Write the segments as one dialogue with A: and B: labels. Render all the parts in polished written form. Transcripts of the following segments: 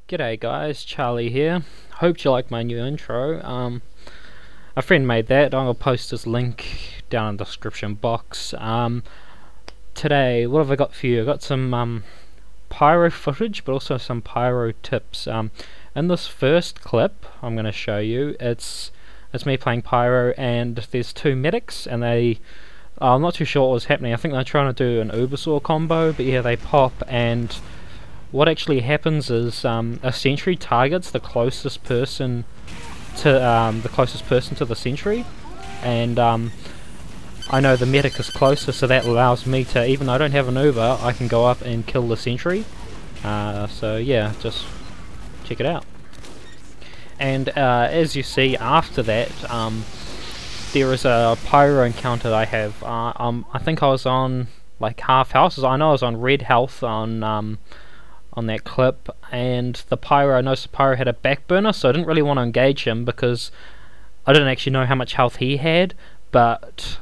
A: G'day guys, Charlie here. Hope you like my new intro. A friend made that. I'll post his link down in the description box. Today, what have I got for you? I got some Pyro footage, but also some Pyro tips. In this first clip, I'm going to show you. It's me playing Pyro, and there's two medics, and they. I'm not too sure what was happening. I think they're trying to do an Ubersaw combo, but yeah, they pop and. What actually happens is a sentry targets the closest person to the sentry, and I know the medic is closer, so that allows me to, even though I don't have an Uber, I can go up and kill the sentry. So yeah, just check it out. And as you see after that, there is a Pyro encounter that I have. I think I was on like half health. I know I was on red health on that clip, and the Pyro, I noticed the Pyro had a backburner, so I didn't really want to engage him because I didn't actually know how much health he had, but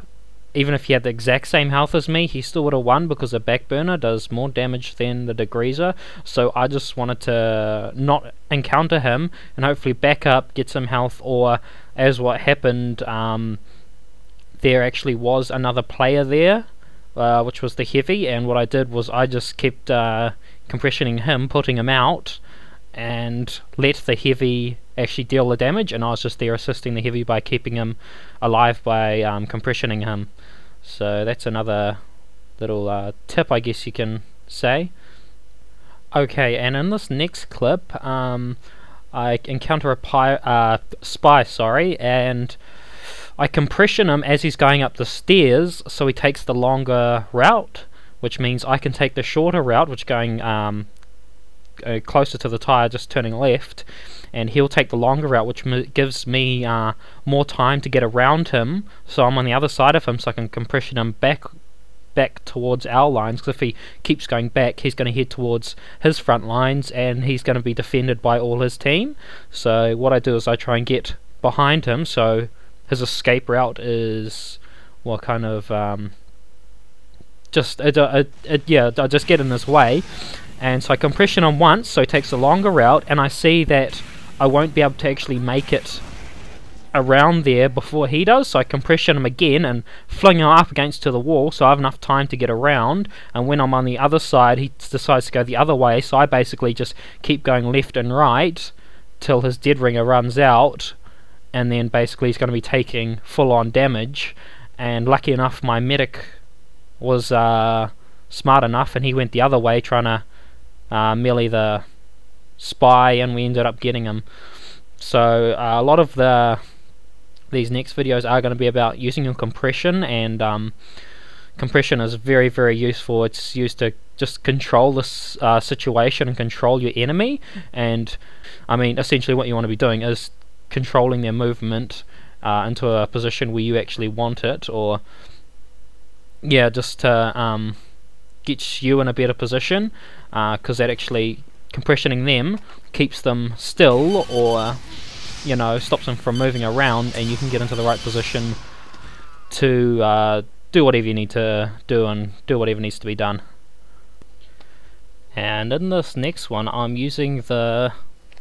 A: even if he had the exact same health as me, he still would have won because the backburner does more damage than the degreaser. So I just wanted to not encounter him and hopefully back up, get some health, or as what happened, there actually was another player there, which was the heavy, and what I did was I just kept compressioning him, putting him out, and let the heavy actually deal the damage, and I was just there assisting the heavy by keeping him alive by compressioning him. So that's another little tip, I guess you can say. Okay, and in this next clip, I encounter a spy, and I compression him as he's going up the stairs, so he takes the longer route, which means I can take the shorter route, which going closer to the tire, just turning left, and he'll take the longer route, which gives me more time to get around him, so I'm on the other side of him, so I can compression him back towards our lines, because if he keeps going back, he's going to head towards his front lines, and he's going to be defended by all his team. So what I do is I try and get behind him, so his escape route is what kind of I just get in his way, and so I compression him once, so he takes a longer route, and I see that I won't be able to actually make it around there before he does, so I compression him again and fling him up against to the wall, so I have enough time to get around, and when I'm on the other side, he decides to go the other way, so I basically just keep going left and right till his dead ringer runs out, and then basically he's going to be taking full-on damage. And lucky enough, my medic was smart enough, and he went the other way trying to melee the spy, and we ended up getting him. So a lot of these next videos are going to be about using your compression, and compression is very, very useful. It's used to just control this situation and control your enemy, and I mean essentially what you want to be doing is controlling their movement into a position where you actually want it, or yeah, just to get you in a better position, because that actually compressioning them keeps them still, or you know, stops them from moving around, and you can get into the right position to do whatever you need to do and do whatever needs to be done. And in this next one, I'm using the,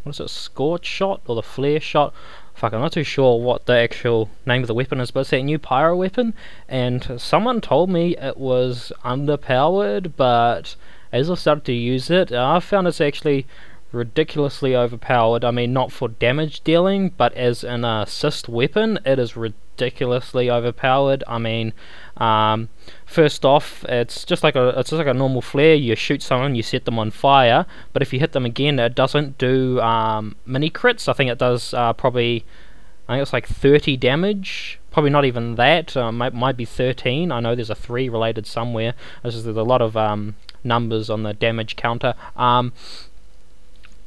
A: what is it, scorch shot or the flare shot? Fuck, I'm not too sure what the actual name of the weapon is, but it's that new Pyro weapon, and someone told me it was underpowered, but as I started to use it, I found it's actually ridiculously overpowered. I mean, not for damage dealing, but as an assist weapon, it is ridiculously overpowered. I mean, first off, it's just like a normal flare. You shoot someone, you set them on fire, but if you hit them again, it doesn't do mini crits. I think it does probably, I think it's like 30 damage. Probably not even that. Might be 13. I know there's a 3 related somewhere. There's a lot of numbers on the damage counter.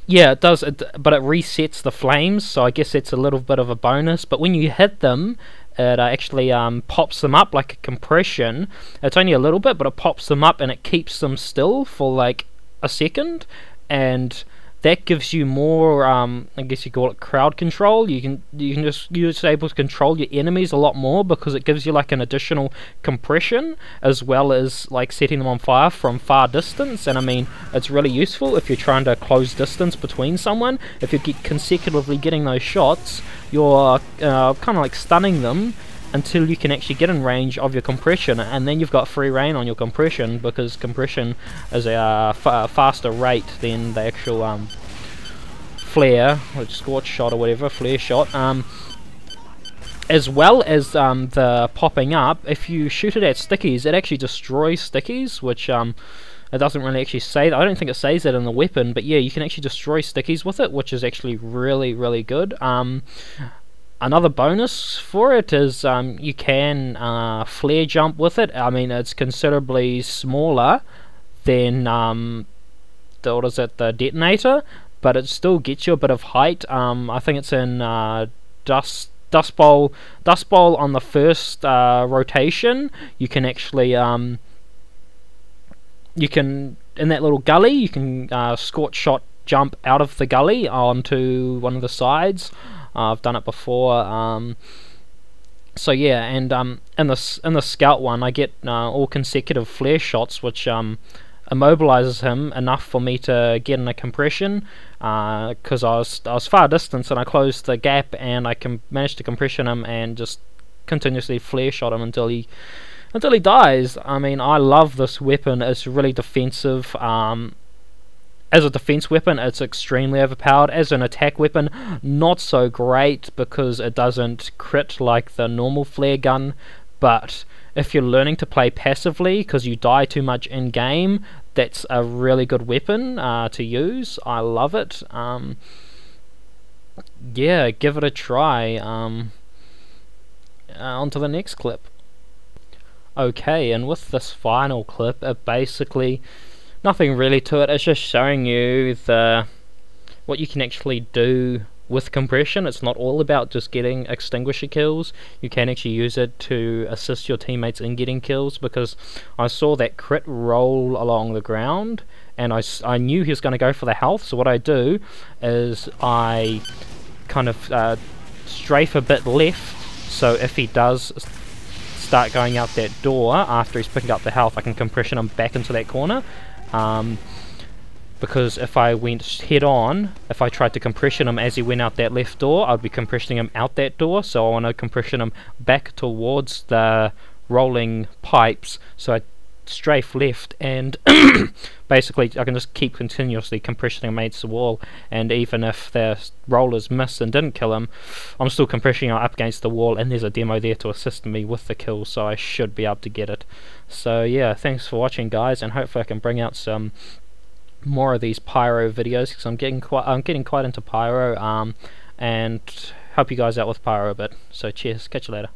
A: Yeah, it does, but it resets the flames, so I guess it's a little bit of a bonus. But when you hit them, it actually pops them up like a compression. It's only a little bit, but it pops them up and it keeps them still for like a second, and that gives you more, I guess you call it crowd control. You're just able to control your enemies a lot more, because it gives you like an additional compression, as well as like setting them on fire from far distance. And I mean, it's really useful if you're trying to close distance between someone. If you keep consecutively getting those shots, you're kind of like stunning them until you can actually get in range of your compression, and then you've got free reign on your compression, because compression is a faster rate than the actual flare, or scorch shot or whatever, flare shot. As well as the popping up, if you shoot it at stickies, it actually destroys stickies, which it doesn't really actually say that. I don't think it says that in the weapon, but yeah, you can actually destroy stickies with it, which is actually really good. Another bonus for it is you can flare jump with it. I mean, it's considerably smaller than the detonator, but it still gets you a bit of height. I think it's in Dust Bowl on the first rotation. You can actually you can, in that little gully, you can scorch shot jump out of the gully onto one of the sides. I've done it before. So yeah, and in the scout one, I get all consecutive flare shots, which immobilizes him enough for me to get in a compression, because I was far distance, and I closed the gap, and I can manage to compression him and just continuously flare shot him until he dies. I mean, I love this weapon. It's really defensive. As a defense weapon, it's extremely overpowered. As an attack weapon, not so great, because it doesn't crit like the normal flare gun. But if you're learning to play passively because you die too much in game, that's a really good weapon to use. I love it. Yeah, give it a try. On to the next clip. Okay, and with this final clip, it basically, nothing really to it. It's just showing you what you can actually do with compression. It's not all about just getting extinguisher kills. You can actually use it to assist your teammates in getting kills, because I saw that crit roll along the ground, and I knew he was going to go for the health. So what I do is I kind of strafe a bit left, so if he does start going out that door after he's picking up the health, I can compression him back into that corner. Because if I went head on, if I tried to compression him as he went out that left door, I'd be compressioning him out that door. So I want to compression him back towards the rolling pipes, so I strafe left, and basically I can just keep continuously compressioning him against the wall, and even if the rollers missed and didn't kill him, I'm still compressioning him up against the wall, and there's a demo there to assist me with the kill, so I should be able to get it. So yeah, thanks for watching, guys, and hopefully I can bring out some more of these Pyro videos, because I'm getting quite into Pyro, and help you guys out with Pyro a bit. So cheers, catch you later.